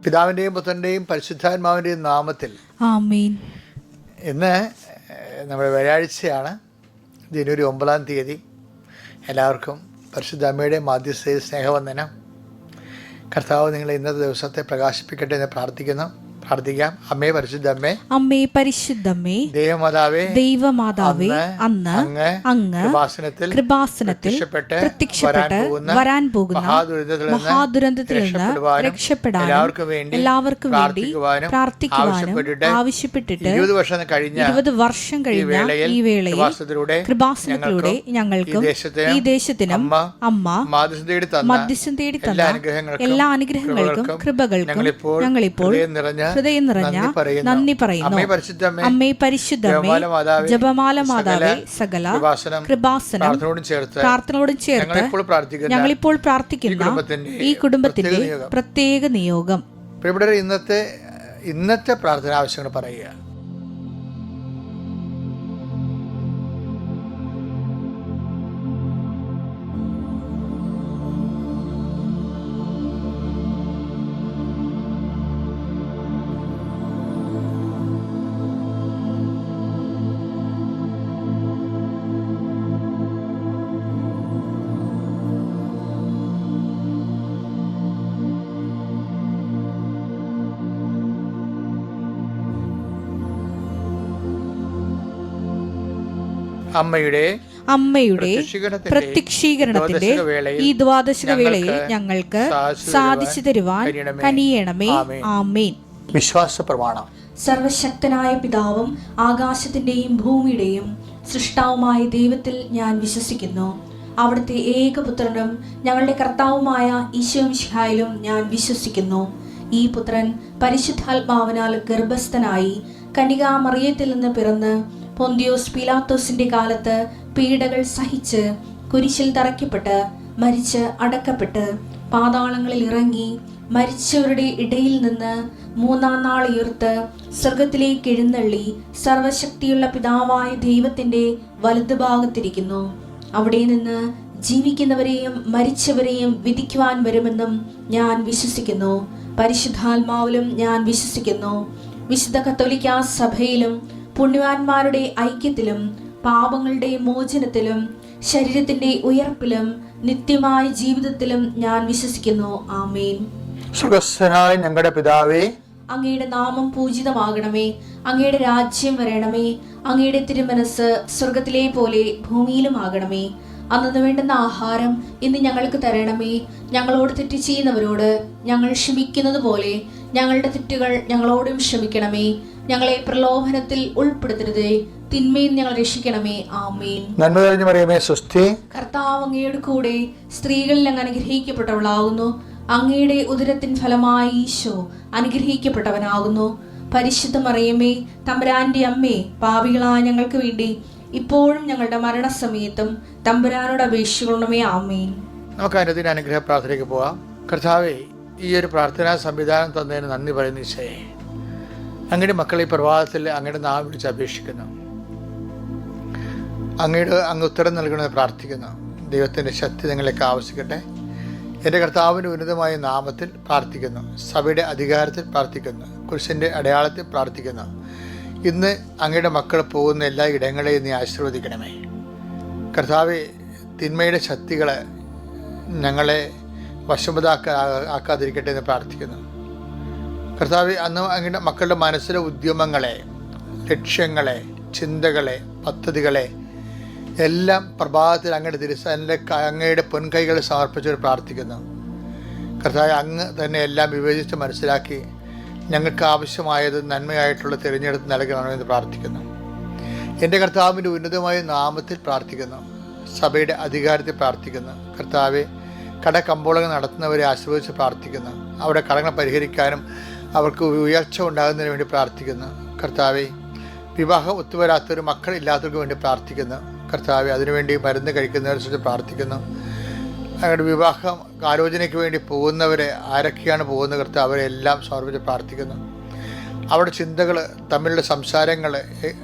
പിതാവിൻ്റെയും പുത്രൻ്റെയും പരിശുദ്ധാത്മാവിൻ്റെയും നാമത്തിൽ ആമേൻ. ഇന്ന് നമ്മുടെ വ്യാഴാഴ്ചയാണ്, ജനുവരി 9 എല്ലാവർക്കും പരിശുദ്ധ അമ്മയുടെ മാധ്യസ്ഥയിൽ സ്നേഹവന്ദനം. കർത്താവ് നിങ്ങളെ ഇന്നത്തെ ദിവസത്തെ പ്രകാശിപ്പിക്കട്ടെ എന്ന് പ്രാർത്ഥിക്കാം. അമ്മേ പരിശുദ്ധ അമ്മേ, അമ്മേ പരിശുദ്ധമ്മേ, ദൈവമാതാവേ, ദൈവമാതാവേ, അന്ന് അങ്ങ് കൃപാസനത്തിൽ പ്രത്യക്ഷപ്പെട്ട് വരാൻ പോകുന്ന മഹാദുരന്തത്തിൽ നിന്ന് രക്ഷപ്പെടാനും എല്ലാവർക്കും വേണ്ടി പ്രാർത്ഥിക്കുവാനും ആവശ്യപ്പെട്ടിട്ട് 20 വർഷം കഴിഞ്ഞ ഈ വേളയിൽ കൃപാസനത്തിലൂടെ ഞങ്ങൾക്കും ഈ ദേശത്തിനും അമ്മ മധ്യസ്ഥം തേടി തന്ന എല്ലാ അനുഗ്രഹങ്ങൾക്കും കൃപകൾക്കും ഞങ്ങളിപ്പോൾ ഹൃദയം നിറഞ്ഞ നന്ദി പറയുന്നു. അമ്മേ പരിശുദ്ധമേ, ജപമാല മാതാവേ, സകല കൃപാസനം പ്രാർത്ഥനയോടും ചേർത്ത് ഞങ്ങളിപ്പോൾ പ്രാർത്ഥിക്കുന്ന ഈ കുടുംബത്തിന്റെ പ്രത്യേക നിയോഗം. ഇന്നത്തെ പ്രാർത്ഥന ആവശ്യങ്ങൾ പറയുക. അമ്മയുടെ പ്രത്യക്ഷീകരണത്തിന്റെ ഈ ദ്വാദശക വേളയിൽ ഞങ്ങൾക്ക് സാധിച്ചു തരുവാൻ കനിയണമേ. ആമേൻ. വിശ്വാസ പ്രമാണം. സർവശക്തനായ പിതാവും ആകാശത്തിന്റെയും ഭൂമിയുടെയും സൃഷ്ടാവുമായ ദൈവത്തിൽ ഞാൻ വിശ്വസിക്കുന്നു. അവിടുത്തെ ഏകപുത്രനും ഞങ്ങളുടെ കർത്താവുമായ ഈശോമിശിഹായിലും ഞാൻ വിശ്വസിക്കുന്നു. ഈ പുത്രൻ പരിശുദ്ധാത്മാവിനാൽ ഗർഭസ്ഥനായി കന്യകാമറിയത്തിൽ നിന്ന് പിറന്ന് പൊന്തിയോസ് പീലാത്തോസിന്റെ കാലത്ത് പീഡകൾ സഹിച്ച് കുരിശിൽ തറയ്ക്കപ്പെട്ട് മരിച്ച് അടക്കപ്പെട്ട് പാതാളങ്ങളിൽ ഇറങ്ങി മരിച്ചവരുടെ ഇടയിൽ നിന്ന് 3-ാം നാൾ ഉയർത്ത് സ്വർഗത്തിലേക്ക് എഴുന്നള്ളി സർവശക്തിയുള്ള പിതാവായ ദൈവത്തിന്റെ വലതുഭാഗത്തിരിക്കുന്നു. അവിടെ നിന്ന് ജീവിക്കുന്നവരെയും മരിച്ചവരെയും വിധിക്കുവാൻ വരുമെന്നും ഞാൻ വിശ്വസിക്കുന്നു. പരിശുദ്ധാത്മാവിലും ഞാൻ വിശ്വസിക്കുന്നു. വിശുദ്ധ കത്തോലിക്കാ സഭയിലും പുണ്യവാന്മാരുടെ ഐക്യത്തിലും പാപങ്ങളുടെ മോചനത്തിലും ശരീരത്തിന്റെ ഉയർപ്പിലും നിത്യമായ ജീവിതത്തിലും ഞാൻ വിശ്വസിക്കുന്നു. ആമേൻ. സ്വർഗ്ഗസ്ഥനായ ഞങ്ങളുടെ പിതാവേ, അങ്ങയുടെ നാമം പൂജിതമാകണമേ. അങ്ങയുടെ രാജ്യം വരണമേ. അങ്ങയുടെ തിരുമനസ് സ്വർഗത്തിലെ പോലെ ഭൂമിയിലും ആകണമേ. അന്നു വേണ്ടുന്ന ആഹാരം ഇന്ന് ഞങ്ങൾക്ക് തരണമേ. ഞങ്ങളോട് തെറ്റ് ചെയ്യുന്നവരോട് ഞങ്ങൾ ക്ഷമിക്കുന്നത് പോലെ ഞങ്ങളുടെ തെറ്റുകൾ ഞങ്ങളോടും ക്ഷമിക്കണമേ. ഞങ്ങളെ പ്രലോഭനത്തിൽ ഉൾപ്പെടുത്തരുതേ, തിന്മയിൽ ഞങ്ങൾ രക്ഷിക്കണമേ. ആമേൻ. നന്മ നിറഞ്ഞ മറിയമേ, സ്വസ്തി. കർത്താവ് അങ്ങയുടെ കൂടെ സ്ത്രീകളിൽ അങ്ങ് അനുഗ്രഹിക്കപ്പെട്ടവളാകുന്നു. അങ്ങയുടെ ഉദരത്തിൻ ഫലമായി ഈശോ അനുഗ്രഹിക്കപ്പെട്ടവനാകുന്നു. പരിശുദ്ധ മറിയമേ, തമ്പുരാന്റെ അമ്മേ, പാപികളായ ഞങ്ങൾക്ക് വേണ്ടി ഇപ്പോഴും ഞങ്ങളുടെ മരണസമയത്തും തമ്പുരാനോട് അപേക്ഷിക്കണമേ. ആമേൻ. നമുക്ക് അനുദിന അനുഗ്രഹ പ്രാർത്ഥനയ്ക്ക് പോവാം. കർത്താവേ, ഈ ഒരു പ്രാർത്ഥനാ സംവിധാനം തന്നതിന് നന്ദി പറയുന്നു. ഈശോയെ, അങ്ങയുടെ മക്കളെ ഈ പ്രഭാതത്തിൽ അങ്ങയുടെ നാമം വിളിച്ച് അപേക്ഷിക്കുന്നു. അങ്ങ് ഉത്തരം നൽകണമെന്ന് പ്രാർത്ഥിക്കുന്നു. ദൈവത്തിൻ്റെ ശക്തി നിങ്ങളെയൊക്കെ ആവശ്യിക്കട്ടെ. എൻ്റെ കർത്താവിൻ്റെ ഉന്നതമായ നാമത്തിൽ പ്രാർത്ഥിക്കുന്നു. സഭയുടെ അധികാരത്തിൽ പ്രാർത്ഥിക്കുന്നു. കുരിശിൻ്റെ അടയാളത്തിൽ പ്രാർത്ഥിക്കുന്നു. ഇന്ന് അങ്ങയുടെ മക്കൾ പോകുന്ന എല്ലാ ഇടങ്ങളെയും നീ ആശീർവദിക്കണമേ. കർത്താവെ, തിന്മയുടെ ശക്തികളെ ഞങ്ങളെ വശംവദാക്കാതിരിക്കട്ടെ എന്ന് പ്രാർത്ഥിക്കുന്നു. കർത്താവെ, അന്ന് അങ്ങയുടെ മക്കളുടെ മനസ്സിലെ ഉദ്യമങ്ങളെ, ലക്ഷ്യങ്ങളെ, ചിന്തകളെ, പദ്ധതികളെ എല്ലാം പ്രഭാതത്തിൽ അങ്ങയുടെ പൊൻകൈകൾ സമർപ്പിച്ച് പ്രാർത്ഥിക്കുന്നു. കർത്താവെ, അങ്ങ് തന്നെ എല്ലാം വിവേചിച്ച് മനസ്സിലാക്കി ഞങ്ങൾക്ക് ആവശ്യമായത് നന്മയായിട്ടുള്ള തിരഞ്ഞെടുത്ത് നൽകണമെന്ന് പ്രാർത്ഥിക്കുന്നു. എൻ്റെ കർത്താവിൻ്റെ ഉന്നതമായ നാമത്തിൽ പ്രാർത്ഥിക്കുന്നു. സഭയുടെ അധികാരത്തിൽ പ്രാർത്ഥിക്കുന്നു. കർത്താവെ, കടകമ്പോളങ്ങൾ നടത്തുന്നവരെ ആശീർവദിച്ച് പ്രാർത്ഥിക്കുന്നു. അവരുടെ കടങ്ങൾ പരിഹരിക്കാനും അവർക്ക് ഉയർച്ച ഉണ്ടാകുന്നതിന് വേണ്ടി പ്രാർത്ഥിക്കുന്നു. കർത്താവെ, വിവാഹം ഒത്തുവരാത്തവരും മക്കളില്ലാത്തവർക്ക് വേണ്ടി പ്രാർത്ഥിക്കുന്നു. കർത്താവെ, അതിനുവേണ്ടി മരുന്ന് കഴിക്കുന്നവരെ കുറിച്ച് പ്രാർത്ഥിക്കുന്നു. അവരുടെ വിവാഹം ആലോചനയ്ക്ക് വേണ്ടി പോകുന്നവരെ ആരൊക്കെയാണ് പോകുന്ന കർത്താവ് അവരെല്ലാം സമർപ്പിച്ച് പ്രാർത്ഥിക്കുന്നു. അവരുടെ ചിന്തകൾ, തമ്മിലുള്ള സംസാരങ്ങൾ,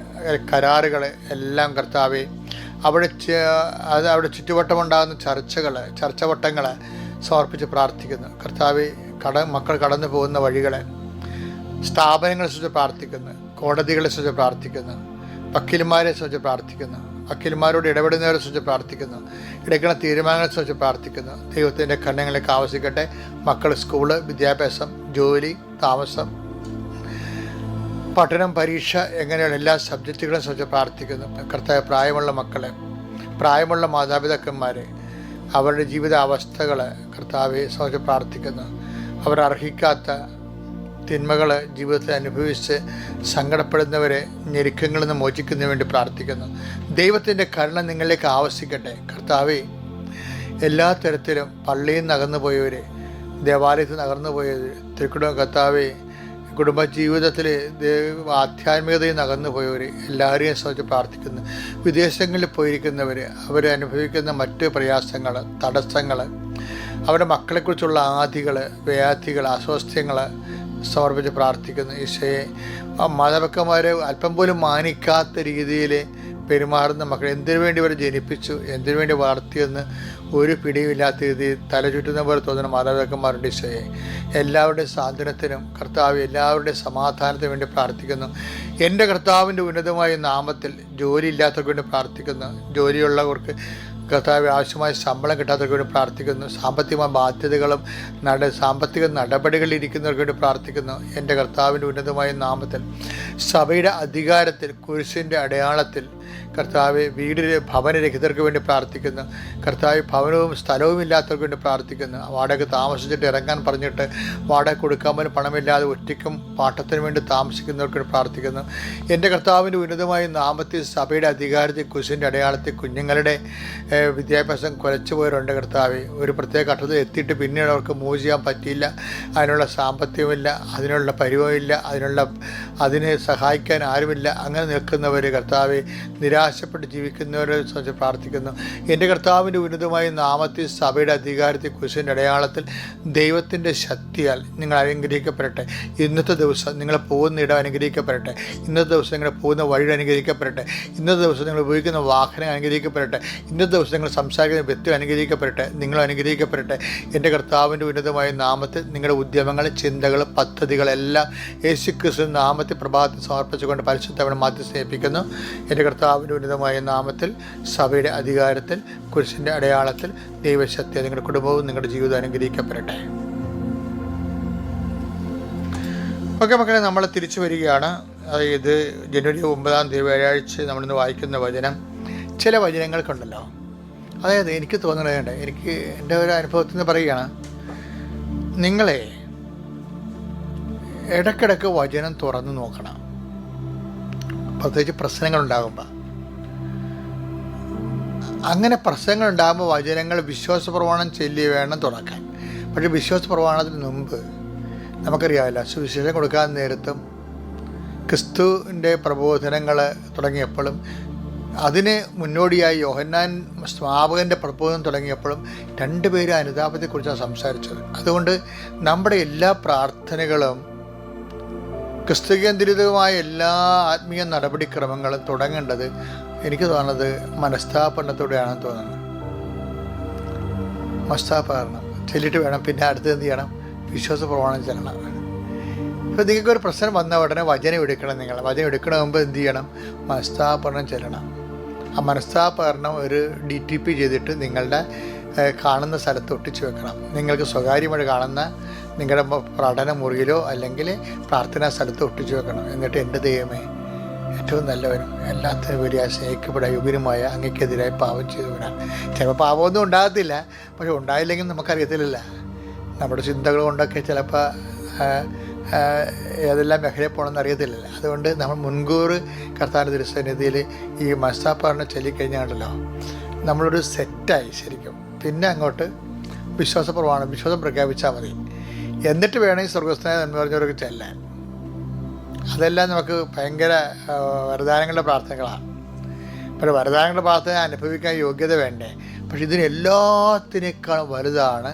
കരാറുകൾ എല്ലാം കർത്താവെ, അവിടെ ചുറ്റുവട്ടമുണ്ടാകുന്ന ചർച്ചവട്ടങ്ങൾ സമർപ്പിച്ച് പ്രാർത്ഥിക്കുന്നു. കർത്താവെ, മക്കൾ കടന്നു പോകുന്ന വഴികളെ, സ്ഥാപനങ്ങളെ സംബന്ധിച്ച് പ്രാർത്ഥിക്കുന്നു, കോടതികളെ സംബന്ധിച്ച് പ്രാർത്ഥിക്കുന്നു, വക്കീൽമാരെ സംബന്ധിച്ച് പ്രാർത്ഥിക്കുന്നു, വക്കീൽമാരോട് ഇടപെടുന്നവരെ സംബന്ധിച്ച് പ്രാർത്ഥിക്കുന്നു, എടുക്കുന്ന തീരുമാനങ്ങളെ സംബന്ധിച്ച് പ്രാർത്ഥിക്കുന്നു. ദൈവത്തിൻ്റെ കണ്ണുകളിലേക്ക് ആവശ്യിക്കട്ടെ. മക്കൾ, സ്കൂള്, വിദ്യാഭ്യാസം, ജോലി, താമസം, പഠനം, പരീക്ഷ, എങ്ങനെയുള്ള എല്ലാ സബ്ജക്റ്റുകളെ സംബന്ധിച്ച് പ്രാർത്ഥിക്കുന്നു. കർത്താവ്, പ്രായമുള്ള മക്കളെ, പ്രായമുള്ള മാതാപിതാക്കന്മാരെ, അവരുടെ ജീവിതാവസ്ഥകൾ കർത്താവെ സംബന്ധിച്ച് പ്രാർത്ഥിക്കുന്നു. അവർ അർഹിക്കാത്ത തിന്മകൾ ജീവിതത്തിൽ അനുഭവിച്ച് സങ്കടപ്പെടുന്നവരെ ഞെരുക്കങ്ങളിൽ നിന്ന് മോചിക്കുന്നതിന് വേണ്ടി പ്രാർത്ഥിക്കുന്നു. ദൈവത്തിൻ്റെ കരുണ നിങ്ങളിലേക്ക് ആവശ്യിക്കട്ടെ. കർത്താവെ, എല്ലാ തരത്തിലും പള്ളിയിൽ നിന്ന് അകന്നു പോയവർ, ദേവാലയത്തിൽ നിന്ന് അകന്നു പോയവർ, തിരുക്കുടുംബ കർത്താവെ, കുടുംബജീവിതത്തിൽ ആധ്യാത്മികതയിൽ നിന്ന് അകന്നു പോയവർ എല്ലാവരെയും സംബന്ധിച്ച് പ്രാർത്ഥിക്കുന്നു. വിദേശങ്ങളിൽ പോയിരിക്കുന്നവർ, അവരനുഭവിക്കുന്ന മറ്റ് പ്രയാസങ്ങൾ, തടസ്സങ്ങൾ, അവരുടെ മക്കളെക്കുറിച്ചുള്ള ആധികൾ, വ്യാധികൾ, അസ്വാസ്ഥ്യങ്ങൾ സമർപ്പിച്ച് പ്രാർത്ഥിക്കുന്നു. ഈശോയെ, മാതാപിതാക്കന്മാരെ അല്പം പോലും മാനിക്കാത്ത രീതിയിൽ പെരുമാറുന്ന മക്കൾ, എന്തിനു വേണ്ടി ഇവരെ ജനിപ്പിച്ചു, എന്തിനു വേണ്ടി വളർത്തിയെന്ന് ഒരു പിടിയുമില്ലാത്ത രീതിയിൽ തലചുറ്റുന്ന പോലെ തോന്നുന്ന മാതാപിതാക്കന്മാരുടെ ഈശോയെ, എല്ലാവരുടെയും സാന്ത്വനത്തിനും കർത്താവ് എല്ലാവരുടെയും സമാധാനത്തിനു വേണ്ടി പ്രാർത്ഥിക്കുന്നു. എൻ്റെ കർത്താവിൻ്റെ ഉന്നതമായ നാമത്തിൽ ജോലിയില്ലാത്തവർക്ക് വേണ്ടി പ്രാർത്ഥിക്കുന്നു. ജോലിയുള്ളവർക്ക് കർത്താവ് ആവശ്യമായ ശമ്പളം കിട്ടാത്തവർക്ക് വേണ്ടി പ്രാർത്ഥിക്കുന്നു. സാമ്പത്തിക ബാധ്യതകളും സാമ്പത്തിക നടപടികളിലിരിക്കുന്നവർക്ക് വേണ്ടി പ്രാർത്ഥിക്കുന്നു. എൻ്റെ കർത്താവിൻ്റെ ഉന്നതമായ നാമത്തിൽ സഭയുടെ അധികാരത്തിൽ കുരിശിൻ്റെ അടയാളത്തിൽ കർത്താവ് ഭവനരഹിതർക്ക് വേണ്ടി പ്രാർത്ഥിക്കുന്നു. കർത്താവ് ഭവനവും സ്ഥലവും ഇല്ലാത്തവർക്ക് വേണ്ടി പ്രാർത്ഥിക്കുന്നു. വാടക താമസിച്ചിട്ട് ഇറങ്ങാൻ പറഞ്ഞിട്ട് വാടക കൊടുക്കാൻ പോലും പണമില്ലാതെ ഒറ്റയ്ക്കും പാട്ടത്തിന് വേണ്ടി താമസിക്കുന്നവർക്ക് വേണ്ടി പ്രാർത്ഥിക്കുന്നു. എൻ്റെ കർത്താവിൻ്റെ ഉന്നതമായ നാമത്തിൽ സഭയുടെ അധികാരത്തിൽ കുരിശിൻ്റെ അടയാളത്തിൽ കുഞ്ഞുങ്ങളുടെ വിദ്യാഭ്യാസം കുലച്ചു പോയവരുണ്ട്. കർത്താവ്, ഒരു പ്രത്യേക ഘട്ടത്തിൽ എത്തിയിട്ട് പിന്നീട് അവർക്ക് മൂവ് ചെയ്യാൻ പറ്റിയില്ല, അതിനുള്ള സാമ്പത്തികമില്ല, അതിനുള്ള പരിവമില്ല, അതിനെ സഹായിക്കാൻ ആരുമില്ല. അങ്ങനെ നിൽക്കുന്നവർ കർത്താവ്, നിരാശപ്പെട്ട് ജീവിക്കുന്നവരെ സംബന്ധിച്ച് പ്രാർത്ഥിക്കുന്നു. എൻ്റെ കർത്താവിൻ്റെ ഉന്നതമായ നാമത്തിൽ സഭയുടെ അധികാരത്തിൽ കുരിശിൻ്റെ അടയാളത്തിൽ ദൈവത്തിൻ്റെ ശക്തിയാൽ നിങ്ങൾ അനുഗ്രഹിക്കപ്പെടട്ടെ. ഇന്നത്തെ ദിവസം നിങ്ങൾ പോകുന്ന ഇടം അനുഗ്രഹിക്കപ്പെടട്ടെ. ഇന്നത്തെ ദിവസം നിങ്ങൾ പോകുന്ന വഴി അനുഗ്രഹിക്കപ്പെടട്ടെ. ഇന്നത്തെ ദിവസം നിങ്ങൾ ഉപയോഗിക്കുന്ന വാഹനം അനുഗ്രഹിക്കപ്പെടട്ടെ. ഇന്നത്തെ ദിവസം നിങ്ങൾ സംസാരിക്കുന്ന വ്യക്തി അനുഗ്രഹിക്കപ്പെടട്ടെ. നിങ്ങൾ അനുഗ്രഹിക്കപ്പെടട്ടെ. എൻ്റെ കർത്താവിൻ്റെ ഉന്നതമായ നാമത്തിൽ നിങ്ങളുടെ ഉദ്യമങ്ങൾ, ചിന്തകൾ, പദ്ധതികളെല്ലാം യേശുക്രിസ്തു നാമത്തിൽ പ്രഭാതത്തിൽ സമർപ്പിച്ചുകൊണ്ട് പരിശുദ്ധവനെ മാറ്റി സ്നേഹിപ്പിക്കുന്നു. എൻ്റെ കർത്താവിൻ്റെ ഉന്നതമായ നാമത്തിൽ സഭയുടെ അധികാരത്തിൽ കുരിശിൻ്റെ അടയാളത്തിൽ ദൈവശക്തി നിങ്ങളുടെ കുടുംബവും നിങ്ങളുടെ ജീവിതം അനുഗ്രഹിക്കപ്പെടട്ടെ. ഓക്കെ മക്കളെ, നമ്മൾ തിരിച്ചു വരികയാണ്. അതായത് ജനുവരി 9 വ്യാഴാഴ്ച നമ്മളിന്ന് വായിക്കുന്ന വചനം, ചില വചനങ്ങൾക്കുണ്ടല്ലോ, അതായത് എനിക്ക് തോന്നുന്നത്, എനിക്ക് എൻ്റെ ഒരു അനുഭവത്തിൽ നിന്ന് പറയുകയാണ്, നിങ്ങളെ ഇടയ്ക്കിടയ്ക്ക് വചനം തുറന്ന് നോക്കണം. പ്രത്യേകിച്ച് പ്രശ്നങ്ങളുണ്ടാകുമ്പോൾ. അങ്ങനെ പ്രശ്നങ്ങളുണ്ടാകുമ്പോൾ വചനങ്ങൾ വിശ്വാസ പ്രമാണം ചൊല്ലി വേണം തുറക്കാൻ. പക്ഷേ വിശ്വാസ പ്രമാണത്തിന് മുമ്പ് നമുക്കറിയാമല്ലോ, സുവിശേഷം കൊടുക്കാൻ നേരത്തും ക്രിസ്തുവിൻ്റെ പ്രബോധനങ്ങൾ തുടങ്ങിയപ്പോഴും അതിന് മുന്നോടിയായി യോഹന്നാൻ സ്നാപകൻ്റെ പ്രബോധനം തുടങ്ങിയപ്പോഴും രണ്ടുപേരും അനുതാപത്തെക്കുറിച്ചാണ് സംസാരിച്ചത്. അതുകൊണ്ട് നമ്മുടെ എല്ലാ പ്രാർത്ഥനകളും ക്രിസ്തുകേന്ദ്രിതമായ എല്ലാ ആത്മീയ നടപടിക്രമങ്ങളും തുടങ്ങേണ്ടത് എനിക്ക് തോന്നുന്നത് മനസ്താപരണത്തോടെയാണെന്ന് തോന്നുന്നത്. മനസ്താപരണം ചൊല്ലിയിട്ട് വേണം പിന്നെ അടുത്ത് എന്ത് ചെയ്യണം, വിശ്വാസ പ്രമാണം ചെല്ലണം. ഇപ്പോൾ നിങ്ങൾക്കൊരു പ്രശ്നം വന്ന ഉടനെ വചനം എടുക്കണം. നിങ്ങൾ വചനം എടുക്കണ മുമ്പ് എന്ത് ചെയ്യണം, മനസ്താപരണം ചെല്ലണം. ആ മനസ്താപരണം ഒരു DTP ചെയ്തിട്ട് നിങ്ങളുടെ കാണുന്ന സ്ഥലത്ത് ഒട്ടിച്ച് വെക്കണം. നിങ്ങൾക്ക് സ്വകാര്യമായി കാണുന്ന നിങ്ങളുടെ പഠന മുറിയിലോ അല്ലെങ്കിൽ പ്രാർത്ഥനാ സ്ഥലത്ത് ഒട്ടിച്ച് വെക്കണം. എന്നിട്ട് എൻ്റെ ദൈവമേ, ഏറ്റവും നല്ലവനും എല്ലാത്തിനും വലിയ സ്നേഹിക്കപ്പെട്ട യോഗ്യനുമായ അങ്ങയ്ക്കെതിരായി പാപം ചെയ്തവനാണ്. ചിലപ്പോൾ പാപമൊന്നും ഉണ്ടാകത്തില്ല, പക്ഷെ ഉണ്ടായില്ലെങ്കിൽ നമുക്കറിയത്തില്ലല്ല. നമ്മുടെ ചിന്തകൾ കൊണ്ടൊക്കെ ചിലപ്പോൾ ഏതെല്ലാം മേഖലയിൽ പോകണമെന്ന് അറിയത്തില്ലല്ലോ. അതുകൊണ്ട് നമ്മൾ മുൻകൂർ കർത്താവിൻ്റെ തിരുസന്നിധിയിൽ ഈ മനസ്താപരണം ചൊല്ലിക്കഴിഞ്ഞാണല്ലോ നമ്മളൊരു സെറ്റായി ശരിക്കും. പിന്നെ അങ്ങോട്ട് വിശ്വാസം പ്രഖ്യാപിച്ചാൽ മതി. എന്നിട്ട് വേണം ഈ സ്വർഗസ്ഥനായ എന്ന് പറഞ്ഞവർക്ക് ചെല്ലാൻ. അതെല്ലാം നമുക്ക് ഭയങ്കര വരദാനങ്ങളുടെ പ്രാർത്ഥനകളാണ്. പക്ഷേ വരദാനങ്ങളുടെ പ്രാർത്ഥന അനുഭവിക്കാൻ യോഗ്യത വേണ്ടേ? പക്ഷെ ഇതിനെല്ലാത്തിനേക്കാളും വലുതാണ്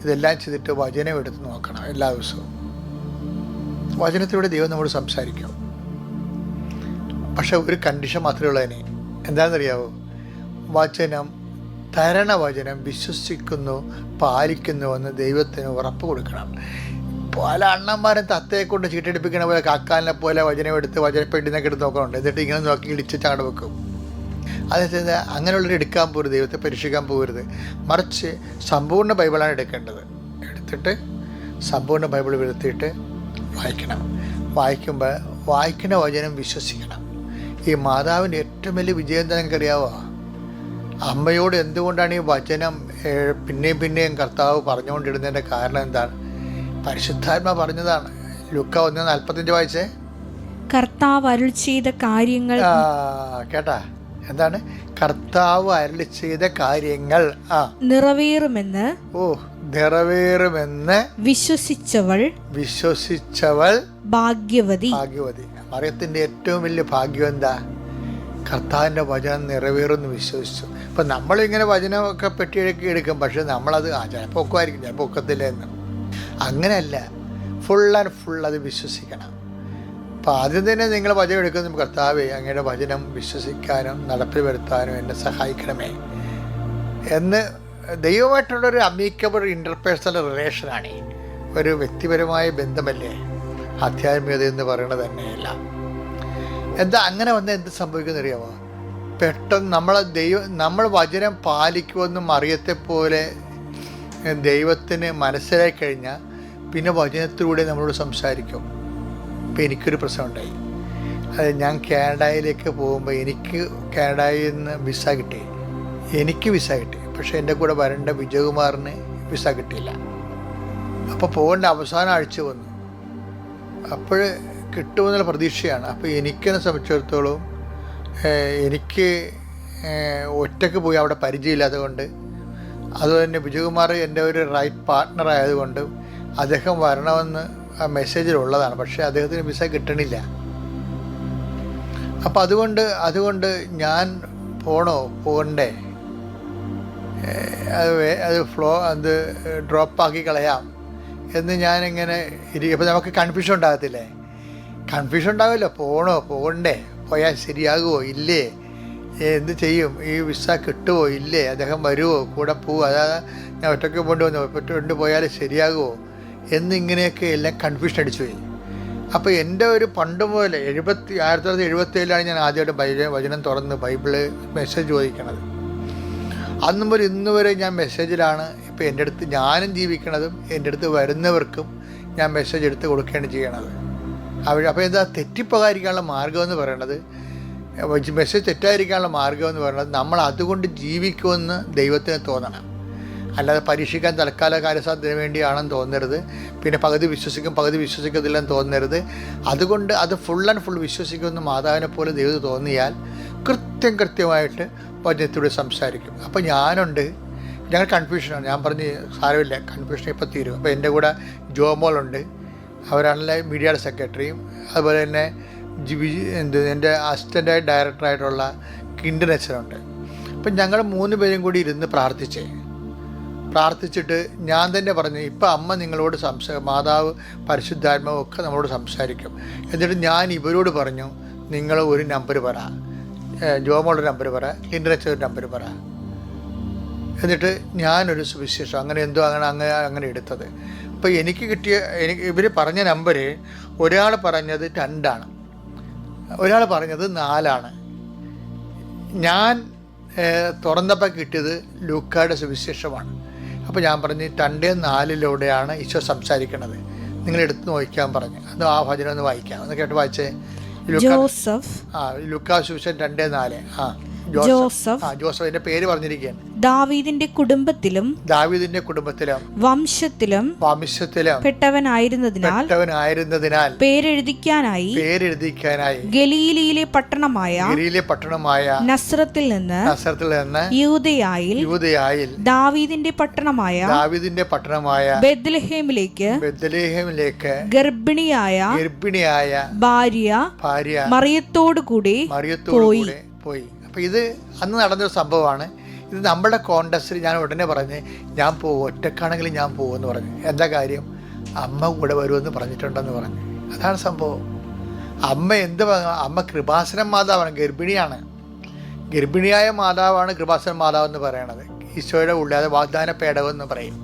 ഇതെല്ലാം ചെയ്തിട്ട് വചനം എടുത്ത് നോക്കണം. എല്ലാ ദിവസവും വചനത്തിലൂടെ ദൈവം നമ്മോട് സംസാരിക്കും. പക്ഷെ ഒരു കണ്ടീഷൻ മാത്രമേ ഉള്ളതിന്. എന്താണെന്നറിയാവോ? വചനം തരണ വചനം വിശ്വസിക്കുന്നു, പാലിക്കുന്നുവെന്ന് ദൈവത്തിന് ഉറപ്പ് കൊടുക്കണം. പല അണ്ണന്മാരും തത്തയെ കൊണ്ട് ചീട്ടടിപ്പിക്കണ പോലെ കാക്കാലിനെ പോലെ വചനം എടുത്ത് വചനപ്പെട്ടിനൊക്കെ എടുത്ത് നോക്കാറുണ്ട്. എന്നിട്ട് ഇങ്ങനെ നോക്കി ഇടിച്ചിട്ട് അങ്ങോട്ട് വെക്കും. അതായത് അങ്ങനെയുള്ളവർ എടുക്കാൻ പോരുത്, ദൈവത്തെ പരീക്ഷിക്കാൻ പോകരുത്. മറിച്ച് സമ്പൂർണ്ണ ബൈബിളാണ് എടുക്കേണ്ടത്. എടുത്തിട്ട് സമ്പൂർണ്ണ ബൈബിൾ വരുത്തിയിട്ട് വായിക്കണം. വായിക്കുമ്പോൾ വായിക്കുന്ന വചനം വിശ്വസിക്കണം. ഈ മാതാവിൻ്റെ ഏറ്റവും വലിയ വിജയം എന്താ നിങ്ങൾക്കറിയാവോ? അമ്മയോട് എന്തുകൊണ്ടാണ് ഈ വചനം പിന്നെയും കർത്താവ് പറഞ്ഞുകൊണ്ടിരുന്നതിൻ്റെ കാരണം എന്താണ്? പരിശുദ്ധാത്മ പറഞ്ഞതാണ്. ലൂക്ക 1:45 വായിച്ചേ. കർത്താവ് അരുൾ ചെയ്ത കാര്യങ്ങൾ കേട്ടാ? എന്താണ്? കർത്താവ് അരുളി ചെയ്ത കാര്യങ്ങൾ നിറവേറുമെന്ന് വിശ്വസിച്ചവൾ ഭാഗ്യവതി. മറിയത്തിൻ്റെ ഏറ്റവും വലിയ ഭാഗ്യം എന്താ? കർത്താവിൻ്റെ വചനം നിറവേറുമെന്ന് വിശ്വസിച്ചു. ഇപ്പം നമ്മളിങ്ങനെ വചനമൊക്കെ പെട്ടിയൊക്കെ എടുക്കും, പക്ഷെ നമ്മളത് ചിലപ്പോൾ ഒക്കുമായിരിക്കും, ചിലപ്പോൾ ഒക്കത്തില്ല എന്ന്. അങ്ങനെയല്ല, ഫുൾ ആൻഡ് ഫുൾ അത് വിശ്വസിക്കണം. അപ്പം ആദ്യം തന്നെ നിങ്ങൾ വചനം എടുക്കുന്ന കർത്താവേ, അങ്ങയുടെ വചനം വിശ്വസിക്കാനും നടപ്പിൽ വരുത്താനും എന്നെ സഹായിക്കണമേ എന്ന്. ദൈവമായിട്ടുള്ളൊരു അമീക്കബിൾ ഇൻ്റർപേഴ്സണൽ റിലേഷനാണ്, ഒരു വ്യക്തിപരമായ ബന്ധമല്ലേ ആധ്യാത്മികത എന്ന് പറയുന്നത് തന്നെയല്ല. എന്താ അങ്ങനെ വന്നാൽ എന്ത് സംഭവിക്കുമെന്ന് അറിയാമോ? പെട്ടെന്ന് നമ്മൾ വചനം പാലിക്കുമെന്നും മറിയത്തെപ്പോലെ ദൈവത്തിന് മനസ്സിലായി കഴിഞ്ഞാൽ പിന്നെ വചനത്തിലൂടെ നമ്മളോട് സംസാരിക്കും. ഇപ്പം എനിക്കൊരു പ്രശ്നം ഉണ്ടായി. അത് ഞാൻ കാനഡയിലേക്ക് പോകുമ്പോൾ എനിക്ക് കാനഡയിൽ നിന്ന് വിസ കിട്ടി. പക്ഷേ എൻ്റെ കൂടെ വരേണ്ട വിജയകുമാറിന് വിസ കിട്ടിയില്ല. അപ്പോൾ പോകേണ്ട അവസാന ആഴ്ച വന്നു. അപ്പോൾ കിട്ടുമെന്നുള്ള പ്രതീക്ഷയാണ്. അപ്പോൾ എനിക്കെന്നെ സംബന്ധിച്ചിടത്തോളം എനിക്ക് ഒറ്റയ്ക്ക് പോയി അവിടെ പരിചയമില്ലാത്തത് കൊണ്ട്, അതുപോലെ തന്നെ വിജയകുമാർ എൻ്റെ ഒരു റൈറ്റ് പാർട്ട്ണർ ആയതുകൊണ്ട് അദ്ദേഹം വരണമെന്ന് ആ മെസ്സേജിലുള്ളതാണ്. പക്ഷേ അദ്ദേഹത്തിന് വിസ കിട്ടണില്ല. അപ്പോൾ അതുകൊണ്ട് ഞാൻ പോകണ്ടേ, അത് ഡ്രോപ്പാക്കി കളയാം എന്ന് ഞാനിങ്ങനെ അപ്പോൾ നമുക്ക് കൺഫ്യൂഷൻ ഉണ്ടാകത്തില്ലേ? കൺഫ്യൂഷൻ ഉണ്ടാവില്ല. പോകണ്ടേ, പോയാൽ ശരിയാകുമോ ഇല്ലേ, എന്ത് ചെയ്യും, ഈ വിസ കിട്ടുമോ ഇല്ലേ, അദ്ദേഹം വരുമോ, കൂടെ പോവുമോ, അതായത് ഞാൻ ഒറ്റയ്ക്ക് കൊണ്ട് പോയാൽ ശരിയാകുമോ എന്നിങ്ങനെയൊക്കെ എല്ലാം കൺഫ്യൂഷൻ അടിച്ചു പോയി. അപ്പോൾ എൻ്റെ ഒരു പണ്ട് മുതൽ 1977 ഞാൻ ആദ്യമായിട്ട് വചനം തുറന്ന് ബൈബിള് മെസ്സേജ് ചോദിക്കണത്. അന്ന് മുതൽ ഇന്ന് വരെ ഞാൻ മെസ്സേജിലാണ്. ഇപ്പോൾ എൻ്റെ അടുത്ത് ഞാനും ജീവിക്കണതും എൻ്റെ അടുത്ത് വരുന്നവർക്കും ഞാൻ മെസ്സേജ് എടുത്ത് കൊടുക്കുകയാണ് ചെയ്യണത്. അപ്പോൾ എന്താ തെറ്റിപ്പോകാതിരിക്കാനുള്ള മാർഗ്ഗമെന്ന് പറയണത്, മെസ്സേജ് തെറ്റായിരിക്കാനുള്ള മാർഗ്ഗമെന്ന് പറയുന്നത് നമ്മൾ അതുകൊണ്ട് ജീവിക്കുമെന്ന് ദൈവത്തിന് തോന്നണം. അല്ലാതെ പരീക്ഷിക്കാൻ തൽക്കാല കാര്യസാധ്യത്തിന് വേണ്ടിയാണെന്ന് തോന്നരുത്. പിന്നെ പകുതി വിശ്വസിക്കും പകുതി വിശ്വസിക്കത്തില്ലെന്ന് തോന്നരുത്. അതുകൊണ്ട് അത് ഫുൾ ആൻഡ് ഫുൾ വിശ്വസിക്കുമെന്ന് മാതാവിനെ പോലെ ദൈവത്തിന് തോന്നിയാൽ കൃത്യമായിട്ട് വചനത്തിലൂടെ സംസാരിക്കും. അപ്പോൾ ഞങ്ങൾ കൺഫ്യൂഷനാണ്. ഞാൻ പറഞ്ഞ് സാരമില്ല, കൺഫ്യൂഷൻ ഇപ്പോൾ തീരും. അപ്പോൾ എൻ്റെ കൂടെ ജോമോളുണ്ട്, അവരാണല്ലേ മീഡിയയുടെ സെക്രട്ടറിയും. അതുപോലെ തന്നെ എൻ്റെ അസിസ്റ്റൻ്റായിട്ട് ഡയറക്ടറായിട്ടുള്ള കിൻഡനച്ചനുണ്ട്. അപ്പം ഞങ്ങൾ 3 പേരും കൂടി ഇരുന്ന് പ്രാർത്ഥിച്ചിട്ട് ഞാൻ തന്നെ പറഞ്ഞു, ഇപ്പം അമ്മ നിങ്ങളോട് മാതാവ് പരിശുദ്ധാത്മാവും ഒക്കെ നമ്മളോട് സംസാരിക്കും. എന്നിട്ട് ഞാൻ ഇവരോട് പറഞ്ഞു, നിങ്ങൾ ഒരു നമ്പർ പറ, ജോമോളുടെ നമ്പർ പറ, കിൻഡനച്ചൻ്റെ നമ്പർ പറ. എന്നിട്ട് ഞാനൊരു സുവിശേഷം അങ്ങനെ എടുത്തത്. അപ്പോൾ ഇവർ പറഞ്ഞ നമ്പർ, ഒരാൾ പറഞ്ഞത് 2 ഒരാൾ പറഞ്ഞത് 4. ഞാൻ തുറന്നപ്പോൾ കിട്ടിയത് ലൂക്കായുടെ സുവിശേഷമാണ്. അപ്പോൾ ഞാൻ പറഞ്ഞു 2:4 ഈശോ സംസാരിക്കണത്, നിങ്ങൾ എടുത്ത് നോക്കാൻ പറഞ്ഞു. അത് ആ വചനം ഒന്ന് വായിക്കാം, ഒന്ന് കേട്ട് വായിച്ചേ. ലൂക്കാ സുവിശേഷം 2:4. ജോസഫിന്റെ പേര് പറഞ്ഞിരിക്കുകയാണ്. ദാവീദിന്റെ കുടുംബത്തിലും വംശത്തിലും പെട്ടവനായിരുന്നതിനാൽ പേരെഴുതിക്കാനായി ഗലീലയിലെ പട്ടണമായ നസ്രത്തിൽ നിന്ന് യൂദയായിൽ ദാവീദിന്റെ പട്ടണമായ ബെത്ലഹേമിലേക്ക് ഗർഭിണിയായ ഭാര്യ മറിയത്തോടു കൂടി പോയി. അപ്പോൾ ഇത് അന്ന് നടന്നൊരു സംഭവമാണ്. ഇത് നമ്മുടെ കോണ്ടസ്റ്റിൽ ഞാൻ ഉടനെ പറഞ്ഞ് ഞാൻ പോകും, ഒറ്റക്കാണെങ്കിലും ഞാൻ പോകുമെന്ന് പറഞ്ഞു. എന്താ കാര്യം? അമ്മ കൂടെ വരുമെന്ന് പറഞ്ഞിട്ടുണ്ടെന്ന് പറഞ്ഞു. അതാണ് സംഭവം. അമ്മ കൃപാസനം മാതാവാണ്, ഗർഭിണിയായ മാതാവാണ് കൃപാസനം മാതാവെന്ന് പറയണത്. ഈശോയുടെ ഉള്ളിൽ, അത് വാഗ്ദാന പേടകം എന്ന് പറയും.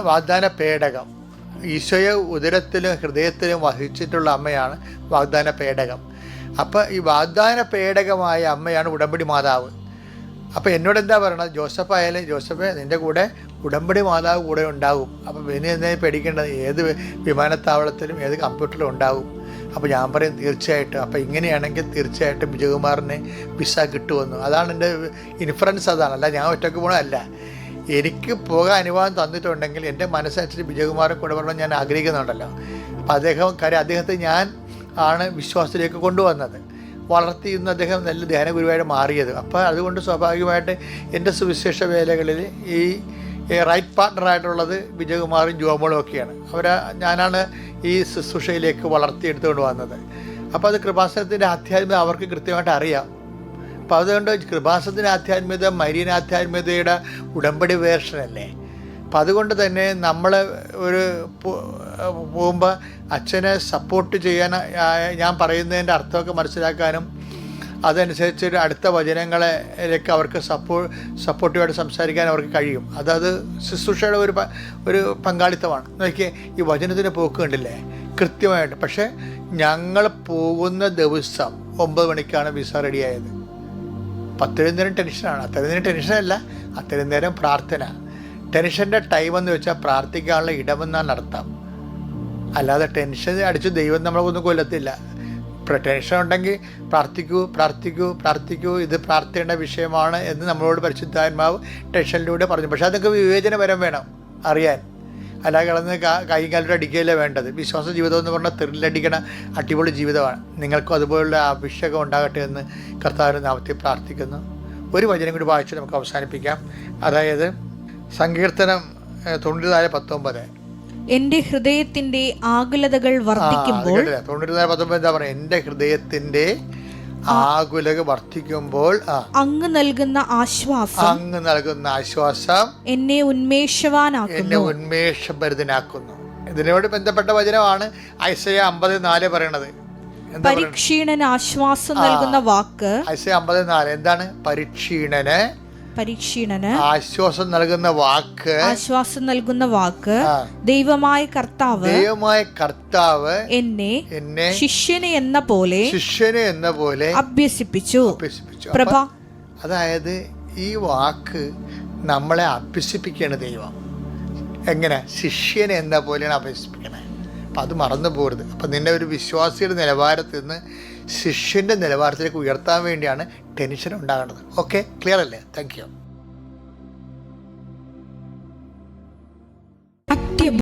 വാഗ്ദാന പേടകം, ഈശോയെ ഉദരത്തിലും ഹൃദയത്തിലും വഹിച്ചിട്ടുള്ള അമ്മയാണ് വാഗ്ദാന പേടകം. അപ്പോൾ ഈ വാഗ്ദാന പേടകമായ അമ്മയാണ് ഉടമ്പടി മാതാവ്. അപ്പോൾ എന്നോട് എന്താ പറയണത്? ജോസഫ് ആയാലും, ജോസഫ് നിൻ്റെ കൂടെ ഉടമ്പടി മാതാവ് കൂടെ ഉണ്ടാകും. അപ്പോൾ പിന്നെ എന്തെങ്കിലും പേടിക്കേണ്ടത്? ഏത് വിമാനത്താവളത്തിലും ഏത് കമ്പ്യൂട്ടറിലും ഉണ്ടാകും. അപ്പോൾ ഞാൻ പറയും തീർച്ചയായിട്ടും. അപ്പോൾ ഇങ്ങനെയാണെങ്കിൽ തീർച്ചയായിട്ടും വിജയകുമാറിന് വിസ കിട്ടുമെന്നു. അതാണ് എൻ്റെ ഇൻഫറൻസ്, അതാണ്. അല്ല ഞാൻ ഒറ്റയ്ക്ക് പോകണമല്ല. എനിക്ക് പോകാൻ അനുവാദം തന്നിട്ടുണ്ടെങ്കിൽ എൻ്റെ മനസ്സനുസരിച്ച് വിജയകുമാറും കൂടെ വരണം ഞാൻ ആഗ്രഹിക്കുന്നുണ്ടല്ലോ. അപ്പോൾ അദ്ദേഹത്തെ ഞാൻ ആണ് വിശ്വാസത്തിലേക്ക് കൊണ്ടുവന്നത്, വളർത്തിയിരുന്ന അദ്ദേഹം നല്ല ധ്യാനഗുരുവായിട്ട് മാറിയത്. അപ്പോൾ അതുകൊണ്ട് സ്വാഭാവികമായിട്ട് എൻ്റെ സുവിശേഷ വേലകളിൽ ഈ റൈറ്റ് പാർട്ട്ണറായിട്ടുള്ളത് വിജയകുമാറും ജോമോളും ഒക്കെയാണ്. ഞാനാണ് ഈ ശുശ്രൂഷയിലേക്ക് വളർത്തിയെടുത്തുകൊണ്ട് വന്നത്. അപ്പോൾ അത് കൃപാസനത്തിൻ്റെ ആധ്യാത്മികത അവർക്ക് കൃത്യമായിട്ട് അറിയാം. അപ്പോൾ അതുകൊണ്ട് കൃപാസനത്തിൻ്റെ ആധ്യാത്മികത മരിയൻ ആധ്യാത്മികതയുടെ ഉടമ്പടി വേർഷനല്ലേ. അപ്പം അതുകൊണ്ട് തന്നെ നമ്മൾ പോകുമ്പോൾ അച്ഛനെ സപ്പോർട്ട് ചെയ്യാൻ, ഞാൻ പറയുന്നതിൻ്റെ അർത്ഥമൊക്കെ മനസ്സിലാക്കാനും അതനുസരിച്ച് അടുത്ത വചനങ്ങളിലേക്ക് അവർക്ക് സപ്പോർട്ടീവായിട്ട് സംസാരിക്കാൻ അവർക്ക് കഴിയും. അതത് ശുശ്രൂഷയുടെ ഒരു പങ്കാളിത്തമാണ്. നോക്കിയേ, ഈ വചനത്തിൻ്റെ പോക്ക് കണ്ടില്ലേ കൃത്യമായിട്ട്. പക്ഷേ ഞങ്ങൾ പോകുന്ന ദിവസം 9 മണിക്കാണ് വിസ റെഡിയായത്. അത്രയും നേരം ടെൻഷനാണ്. അത്രയും നേരം ടെൻഷനല്ല, അത്രയും നേരം പ്രാർത്ഥന. ടെൻഷൻ്റെ ടൈമെന്ന് വെച്ചാൽ പ്രാർത്ഥിക്കാനുള്ള ഇടമെന്നാണ് നടത്താം. അല്ലാതെ ടെൻഷൻ അടിച്ച് ദൈവം നമ്മളൊന്നും കൊല്ലത്തില്ല. ടെൻഷൻ ഉണ്ടെങ്കിൽ പ്രാർത്ഥിക്കൂ, ഇത് പ്രാർത്ഥിക്കേണ്ട വിഷയമാണ് എന്ന് നമ്മളോട് പരിശുദ്ധാത്മാവ് ടെൻഷനിലൂടെ പറഞ്ഞു. പക്ഷേ അതൊക്കെ വിവേചനപരം വേണം അറിയാൻ. അല്ലാതെ കിടന്ന് കൈ കാലിട്ട് അടിക്കുകയല്ലേ വേണ്ടത്. വിശ്വാസ ജീവിതം എന്ന് പറഞ്ഞാൽ ത്രില്ലടിക്കണ അടിപൊളി ജീവിതമാണ്. നിങ്ങൾക്കും അതുപോലുള്ള അഭിഷേകം ഉണ്ടാകട്ടെ എന്ന് കർത്താവിൻ്റെ നാമത്തിൽ പ്രാർത്ഥിക്കുന്നു. ഒരു വചനം കൂടി വായിച്ച് നമുക്ക് അവസാനിപ്പിക്കാം. അതായത് സങ്കീർത്തനം 94:19. എന്റെ ഹൃദയത്തിന്റെ ആകുലതകൾ വർദ്ധിക്കുമ്പോൾ, 94:19 എന്താ പറയുക? എന്റെ ഹൃദയത്തിന്റെ ആകുലത വർദ്ധിക്കുമ്പോൾ അങ്ങ് നൽകുന്ന ആശ്വാസം എന്നെ ഉന്മേഷഭരിതനാക്കുന്നു. ഇതിനോട് ബന്ധപ്പെട്ട വചനമാണ് ഐസയ്യ 50:4 പറയണത്. പരീക്ഷീണന് ആശ്വാസം നൽകുന്ന വാക്ക്. ഐസയ്യ 50:4 എന്താണ്? പരീക്ഷീണന് ആശ്വാസം നൽകുന്ന വാക്ക് ദൈവമായ കർത്താവ് എന്നെ ശിഷ്യനെ എന്ന പോലെ അഭ്യസിപ്പിച്ചു. പ്രഭ, അതായത് ഈ വാക്ക് നമ്മളെ അഭ്യസിപ്പിക്കുകയാണ് ദൈവം. എങ്ങനെ? ശിഷ്യനെ എന്ന പോലെയാണ് അഭ്യസിപ്പിക്കണേ. അപ്പം അത് മറന്നു പോകരുത്. അപ്പം നിന്നെ ഒരു വിശ്വാസിയുടെ നിലവാരത്തിൽ നിന്ന് ശിഷ്യൻ്റെ നിലവാരത്തിലേക്ക് ഉയർത്താൻ വേണ്ടിയാണ് ടെൻഷൻ ഉണ്ടാകേണ്ടത്. ഓക്കെ, ക്ലിയർ അല്ലേ? Thank you.